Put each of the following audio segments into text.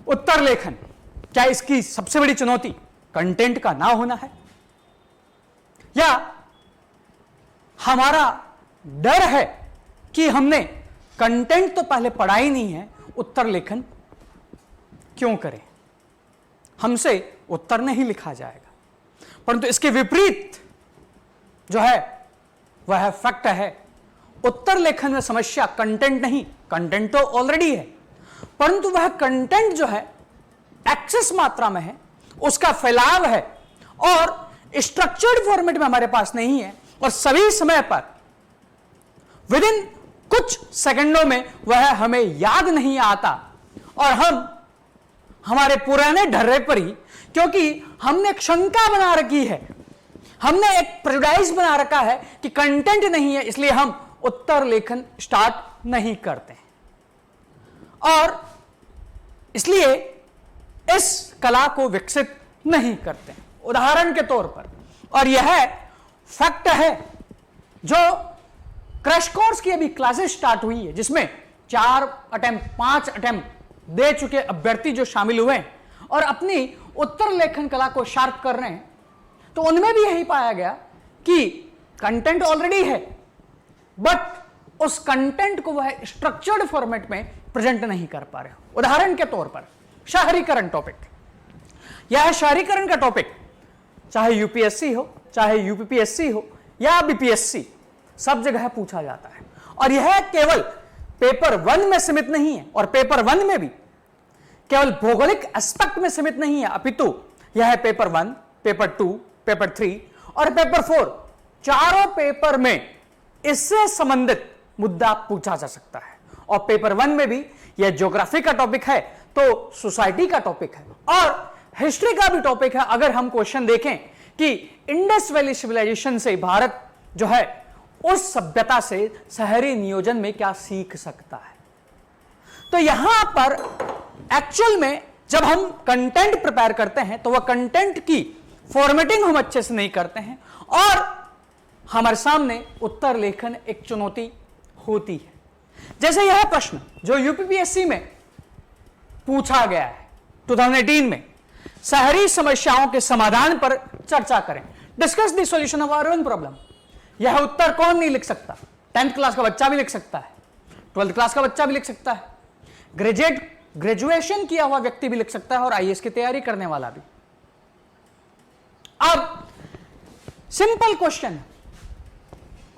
उत्तर लेखन, क्या इसकी सबसे बड़ी चुनौती कंटेंट का ना होना है, या हमारा डर है कि हमने कंटेंट तो पहले पढ़ा ही नहीं है, उत्तर लेखन क्यों करें, हमसे उत्तर नहीं लिखा जाएगा। परंतु इसके विपरीत जो है वह फैक्ट है, उत्तर लेखन में समस्या कंटेंट नहीं, कंटेंट तो ऑलरेडी है, परंतु वह कंटेंट जो है एक्सेस मात्रा में है, उसका फैलाव है और स्ट्रक्चर्ड फॉर्मेट में हमारे पास नहीं है, और सभी समय पर विद इन कुछ सेकंडों में वह हमें याद नहीं आता, और हम हमारे पुराने ढर्रे पर ही, क्योंकि हमने एक शंका बना रखी है, हमने एक प्रेजुडाइज बना रखा है कि कंटेंट नहीं है, इसलिए हम उत्तर लेखन स्टार्ट नहीं करते हैं, और इसलिए इस कला को विकसित नहीं करते हैं। उदाहरण के तौर पर, और यह फैक्ट है जो क्रैश कोर्स की अभी क्लासेस स्टार्ट हुई है, जिसमें 4 अटेम्प्ट 5 अटेम्प्ट दे चुके अभ्यर्थी जो शामिल हुए हैं और अपनी उत्तर लेखन कला को शार्प कर रहे हैं, तो उनमें भी यही पाया गया कि कंटेंट ऑलरेडी है, बट उस कंटेंट को वह स्ट्रक्चर्ड फॉर्मेट में प्रेजेंट नहीं कर पा रहे हो। उदाहरण के तौर पर शहरीकरण टॉपिक, यह शहरीकरण का टॉपिक चाहे यूपीएससी हो, चाहे यूपीपीएससी हो या बीपीएससी, सब जगह पूछा जाता है, और यह केवल पेपर 1 में सीमित नहीं है, और पेपर 1 में भी केवल भौगोलिक एस्पेक्ट में सीमित नहीं है, अपितु यह पेपर 1, पेपर 2, पेपर 3 और पेपर 4, चारों पेपर में इससे संबंधित मुद्दा पूछा जा सकता है। और पेपर 1 में भी यह ज्योग्राफी का टॉपिक है तो सोसाइटी का टॉपिक है, और हिस्ट्री का भी टॉपिक है। अगर हम क्वेश्चन देखें कि इंडस वैली सिविलाइजेशन से भारत जो है उस सभ्यता से शहरी नियोजन में क्या सीख सकता है, तो यहां पर एक्चुअल में जब हम कंटेंट प्रिपेयर करते हैं तो वह कंटेंट की फॉर्मेटिंग हम अच्छे से नहीं करते हैं, और हमारे सामने उत्तर लेखन एक चुनौती होती है। जैसे यह प्रश्न जो यूपीपीएससी में पूछा गया है 2018 में, शहरी समस्याओं के समाधान पर चर्चा करें, discuss the solution of urban problem. यह उत्तर कौन नहीं लिख सकता? 10th क्लास का बच्चा भी लिख सकता है, 12th क्लास का बच्चा भी लिख सकता है, ग्रेजुएशन किया हुआ व्यक्ति भी लिख सकता है, और आईएएस की तैयारी करने वाला भी। अब सिंपल क्वेश्चन है,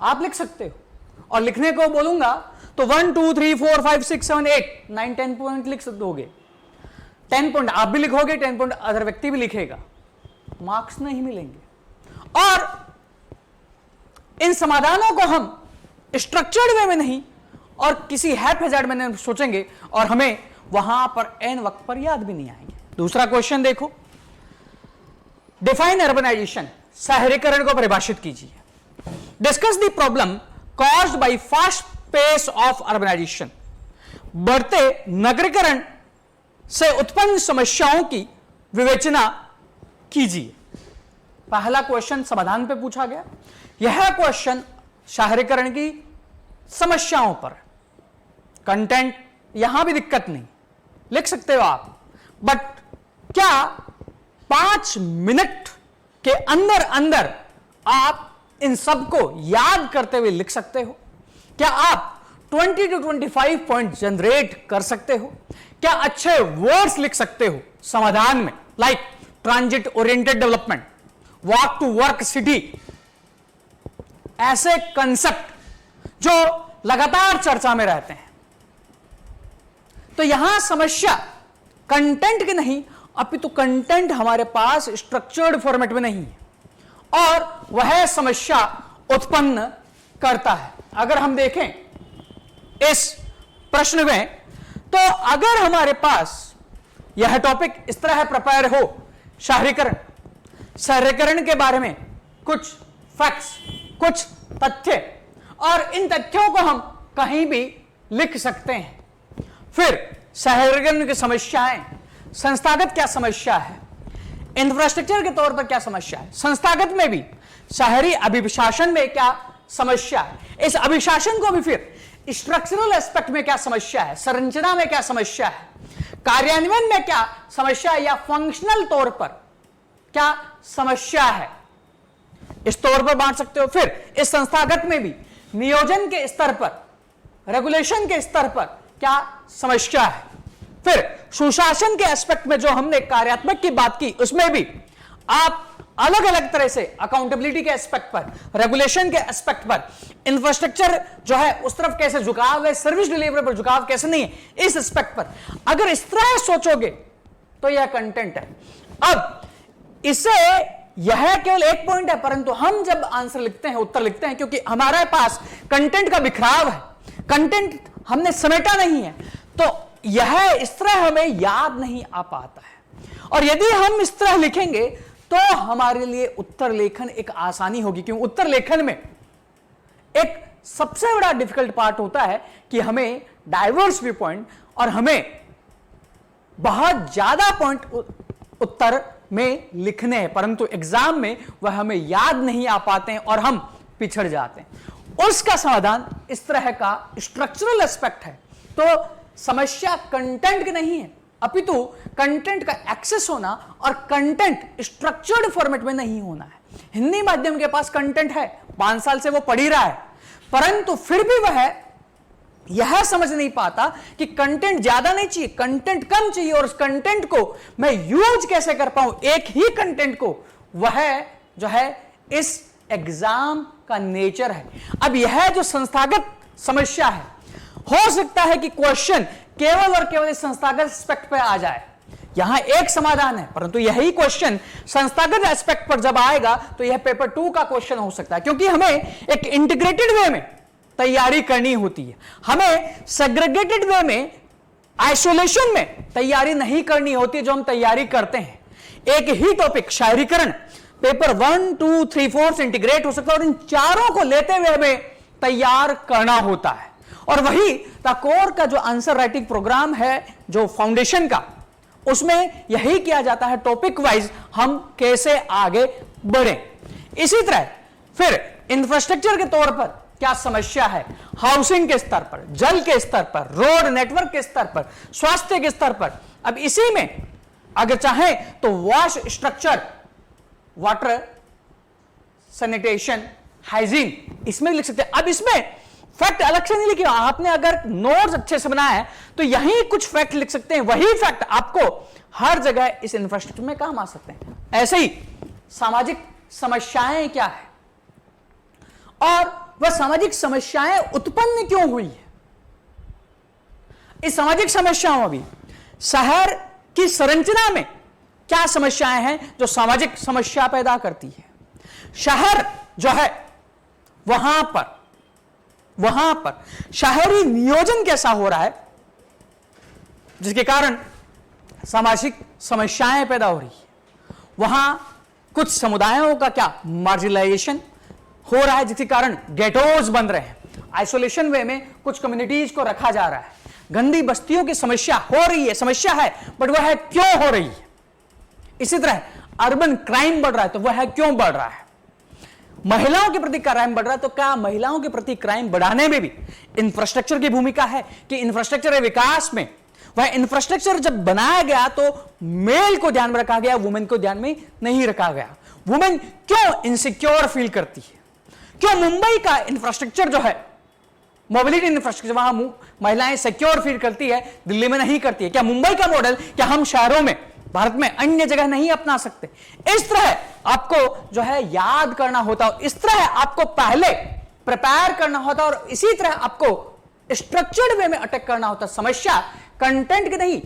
आप लिख सकते हो, और लिखने को बोलूंगा तो 1 2 3 4 5 6 7 8 9 10 पॉइंट लिख दोगे। 10 पॉइंट आप भी लिखोगे, 10 पॉइंट अदर व्यक्ति भी लिखेगा, मार्क्स नहीं मिलेंगे। और इन समाधानों को हम स्ट्रक्चर्ड वे में नहीं और किसी हैप-हैज़ार्ड में सोचेंगे, और हमें वहां पर एन वक्त पर याद भी नहीं आएंगे। दूसरा क्वेश्चन देखो, डिफाइन अर्बनाइजेशन, शहरीकरण को परिभाषित कीजिए। Discuss the problem caused by fast pace of urbanization, बढ़ते नगरीकरण से उत्पन्न समस्याओं की विवेचना कीजिए। पहला क्वेश्चन समाधान पे पूछा गया, यह क्वेश्चन शहरीकरण की समस्याओं पर, कंटेंट यहां भी दिक्कत नहीं, लिख सकते हो आप, बट क्या 5 मिनट के अंदर अंदर आप इन सबको याद करते हुए लिख सकते हो? क्या आप 20 to 25 पॉइंट जनरेट कर सकते हो? क्या अच्छे वर्ड्स लिख सकते हो समाधान में, like transit oriented development, walk to work city, ऐसे कंसेप्ट जो लगातार चर्चा में रहते हैं। तो यहां समस्या कंटेंट की नहीं, अपितु कंटेंट हमारे पास स्ट्रक्चर्ड फॉर्मेट में नहीं है, और वह समस्या उत्पन्न करता है। अगर हम देखें इस प्रश्न में, तो अगर हमारे पास यह टॉपिक इस तरह प्रिपेयर हो, शहरीकरण के बारे में कुछ फैक्ट्स, कुछ तथ्य, और इन तथ्यों को हम कहीं भी लिख सकते हैं। फिर शहरीकरण की समस्याएं, संस्थागत क्या समस्या है, इंफ्रास्ट्रक्चर के तौर पर क्या समस्या है, संस्थागत में भी शहरी अभिशासन में क्या समस्या है, इस अभिशासन को भी फिर स्ट्रक्चरल एस्पेक्ट में क्या समस्या है, संरचना में क्या समस्या है, कार्यान्वयन में क्या समस्या है, या फंक्शनल तौर पर क्या समस्या है, इस तौर पर बांट सकते हो। फिर इस संस्थागत में भी नियोजन के स्तर पर, रेगुलेशन के स्तर पर क्या समस्या है। फिर सुशासन के एस्पेक्ट में जो हमने कार्यात्मक की बात की, उसमें भी आप अलग अलग तरह से अकाउंटेबिलिटी के एस्पेक्ट पर, रेगुलेशन के एस्पेक्ट पर, इंफ्रास्ट्रक्चर जो है उस तरफ कैसे झुकाव है, सर्विस डिलीवरी पर झुकाव कैसे नहीं है, इस एस्पेक्ट पर अगर इस तरह सोचोगे तो यह कंटेंट है। अब इससे यह केवल एक पॉइंट है, परंतु हम जब आंसर लिखते हैं, उत्तर लिखते हैं, क्योंकि हमारे पास कंटेंट का बिखराव है, कंटेंट हमने समेटा नहीं है, तो यह इस तरह हमें याद नहीं आ पाता है। और यदि हम इस तरह लिखेंगे तो हमारे लिए उत्तर लेखन एक आसानी होगी, क्योंकि उत्तर लेखन में एक सबसे बड़ा डिफिकल्ट पार्ट होता है कि हमें डाइवर्स व्यू पॉइंट और हमें बहुत ज्यादा पॉइंट उत्तर में लिखने हैं, परंतु एग्जाम में वह हमें याद नहीं आ पाते हैं और हम पिछड़ जाते हैं। उसका समाधान इस तरह का स्ट्रक्चरल एस्पेक्ट है। तो समस्या कंटेंट की नहीं है, अपितु कंटेंट का एक्सेस होना और कंटेंट स्ट्रक्चर्ड फॉर्मेट में नहीं होना है। हिंदी माध्यम के पास कंटेंट है, 5 साल से वो पढ़ ही रहा है, परंतु फिर भी वह यह समझ नहीं पाता कि कंटेंट ज्यादा नहीं चाहिए, कंटेंट कम चाहिए, और उस कंटेंट को मैं यूज कैसे कर पाऊं, एक ही कंटेंट को। वह जो है इस एग्जाम का नेचर है। अब यह जो संस्थागत समस्या है, हो सकता है कि क्वेश्चन केवल और केवल इस संस्थागत एस्पेक्ट पे आ जाए, यहां एक समाधान है, परंतु यही क्वेश्चन संस्थागत एस्पेक्ट पर जब आएगा तो यह पेपर 2 का क्वेश्चन हो सकता है, क्योंकि हमें एक इंटीग्रेटेड वे में तैयारी करनी होती है, हमें सेग्रीगेटेड वे में, आइसोलेशन में तैयारी नहीं करनी होती है जो हम तैयारी करते हैं। एक ही टॉपिक शहरीकरण पेपर 1, 2, 3, 4 से इंटीग्रेट हो सकता है, और इन चारों को लेते हुए हमें तैयार करना होता है। और वही ताकोर का जो आंसर राइटिंग प्रोग्राम है, जो फाउंडेशन का, उसमें यही किया जाता है, टॉपिक वाइज हम कैसे आगे बढ़े। इसी तरह फिर इंफ्रास्ट्रक्चर के तौर पर क्या समस्या है, हाउसिंग के स्तर पर, जल के स्तर पर, रोड नेटवर्क के स्तर पर, स्वास्थ्य के स्तर पर। अब इसी में अगर चाहें तो wash structure, water, sanitation, hygiene, इसमें लिख सकते हैं। अब इसमें फैक्ट अलग से नहीं लिखे, आपने अगर नोट्स अच्छे से बनाया है तो यही कुछ फैक्ट लिख सकते हैं, वही फैक्ट आपको हर जगह इस इंफ्रास्ट्रक्चर में काम आ सकते हैं। ऐसे ही सामाजिक समस्याएं क्या है और वह सामाजिक समस्याएं उत्पन्न क्यों हुई है। इस सामाजिक समस्याओं में भी शहर की संरचना में क्या समस्याएं हैं जो सामाजिक समस्या पैदा करती है। शहर जो है वहां पर शहरी नियोजन कैसा हो रहा है, जिसके कारण सामाजिक समस्याएं पैदा हो रही है। वहां कुछ समुदायों का क्या मार्जिनलाइजेशन हो रहा है, जिसके कारण गेटोज बन रहे हैं, आइसोलेशन वे में कुछ कम्युनिटीज को रखा जा रहा है, गंदी बस्तियों की समस्या हो रही है, समस्या है, बट वह है क्यों हो रही है। इसी तरह अर्बन क्राइम बढ़ रहा है, तो वह है क्यों बढ़ रहा है। महिलाओं के प्रति क्राइम बढ़ रहा है, तो क्या महिलाओं के प्रति क्राइम बढ़ाने में भी इंफ्रास्ट्रक्चर की भूमिका है कि इंफ्रास्ट्रक्चर विकास में वह इंफ्रास्ट्रक्चर जब बनाया गया तो मेल को ध्यान में रखा गया, वुमेन को ध्यान में नहीं रखा गया। वुमेन क्यों इनसिक्योर फील करती है, क्यों मुंबई का इंफ्रास्ट्रक्चर जो है, मोबिलिटी इंफ्रास्ट्रक्चर, वहां महिलाएं सिक्योर फील करती है, दिल्ली में नहीं करती है। क्या मुंबई का मॉडल क्या हम शहरों में, भारत में अन्य जगह नहीं अपना सकते। इस तरह आपको जो है याद करना होता है, इस तरह आपको पहले प्रिपेयर करना होता है, और इसी तरह आपको स्ट्रक्चर्ड वे में अटैक करना होता है। समस्या कंटेंट की नहीं,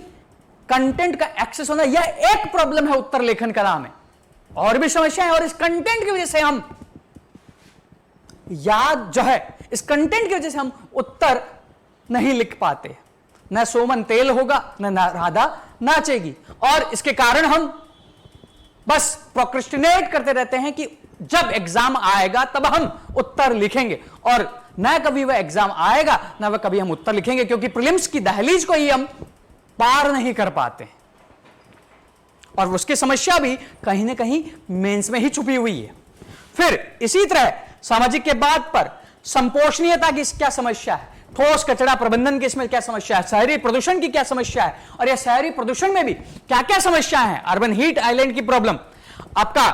कंटेंट का एक्सेस होना, यह एक प्रॉब्लम है उत्तर लेखन कला में। और भी समस्याएं, और इस कंटेंट की वजह से हम याद जो है, इस कंटेंट की वजह से हम उत्तर नहीं लिख पाते। न सोमन तेल होगा, न राधा नाचेगी, और इसके कारण हम बस प्रोक्रेस्टिनेट करते रहते हैं कि जब एग्जाम आएगा तब हम उत्तर लिखेंगे, और न कभी वह एग्जाम आएगा न वह कभी हम उत्तर लिखेंगे, क्योंकि प्रीलिम्स की दहलीज को ही हम पार नहीं कर पाते। और उसकी समस्या भी कहीं ना कहीं मेंस में ही छुपी हुई है। फिर इसी तरह सामाजिक के बाद पर संपोषणीयता की क्या समस्या है, ठोस कचरा प्रबंधन की इसमें क्या समस्या है, शहरी प्रदूषण की क्या समस्या है, और यह शहरी प्रदूषण में भी क्या क्या समस्या है, अर्बन हीट आइलैंड की प्रॉब्लम, आपका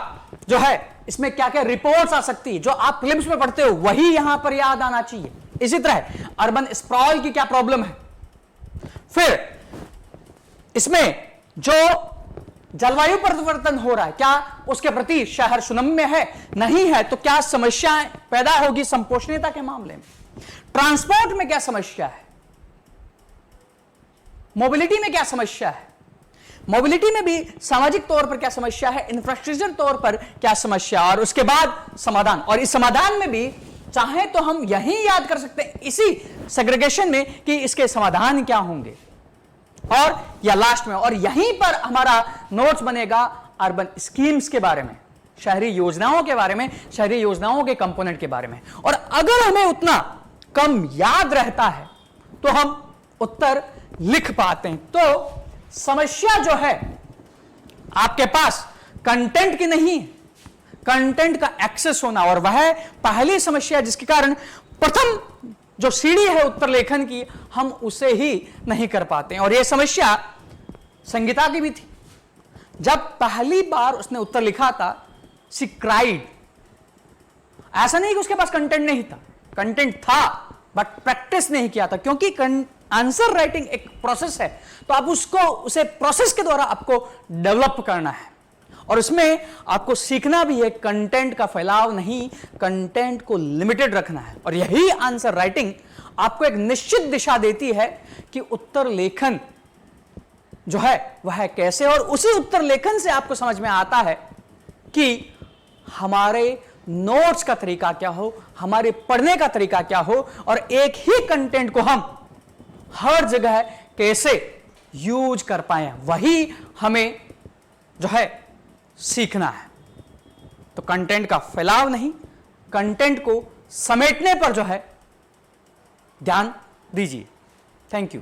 जो है इसमें क्या क्या रिपोर्ट्स आ सकती है, जो आप फिल्म्स में पढ़ते हो वही यहां पर याद आना चाहिए। इसी तरह अर्बन स्प्रॉल की क्या प्रॉब्लम है, फिर इसमें जो जलवायु परिवर्तन हो रहा है क्या उसके प्रति शहर सुनम्य है, नहीं है तो क्या समस्याएं पैदा होगी संपोषणीयता के मामले में, ट्रांसपोर्ट में क्या समस्या है, मोबिलिटी में क्या समस्या है, मोबिलिटी में भी सामाजिक तौर पर क्या समस्या है, इंफ्रास्ट्रक्चर तौर पर क्या समस्या, और उसके बाद समाधान। और इस समाधान में भी चाहे तो हम यही याद कर सकते हैं इसी सेग्रीगेशन में कि इसके समाधान क्या होंगे, और या लास्ट में, और यहीं पर हमारा नोट्स बनेगा अर्बन स्कीम्स के बारे में, शहरी योजनाओं के बारे में, शहरी योजनाओं के कंपोनेंट के बारे में। और अगर हमें उतना कम याद रहता है तो हम उत्तर लिख पाते हैं। तो समस्या जो है आपके पास कंटेंट की नहीं, कंटेंट का एक्सेस होना, और वह पहली समस्या जिसके कारण प्रथम जो सीढ़ी है उत्तर लेखन की हम उसे ही नहीं कर पाते हैं। और यह समस्या संगीता की भी थी। जब पहली बार उसने उत्तर लिखा था शी क्राइड, ऐसा नहीं कि उसके पास कंटेंट नहीं था, कंटेंट था बट प्रैक्टिस नहीं किया था, क्योंकि आंसर राइटिंग एक प्रोसेस है, तो आप उसे प्रोसेस के द्वारा आपको डेवलप करना है, और उसमें आपको सीखना भी है कंटेंट का फैलाव नहीं, कंटेंट को लिमिटेड रखना है। और यही आंसर राइटिंग आपको एक निश्चित दिशा देती है कि उत्तर लेखन जो है वह कैसे, और उसी उत्तर लेखन से आपको समझ में आता है कि हमारे नोट्स का तरीका क्या हो, हमारे पढ़ने का तरीका क्या हो, और एक ही कंटेंट को हम हर जगह कैसे यूज कर पाए, वही हमें जो है सीखना है। तो कंटेंट का फैलाव नहीं, कंटेंट को समेटने पर जो है ध्यान दीजिए। Thank you.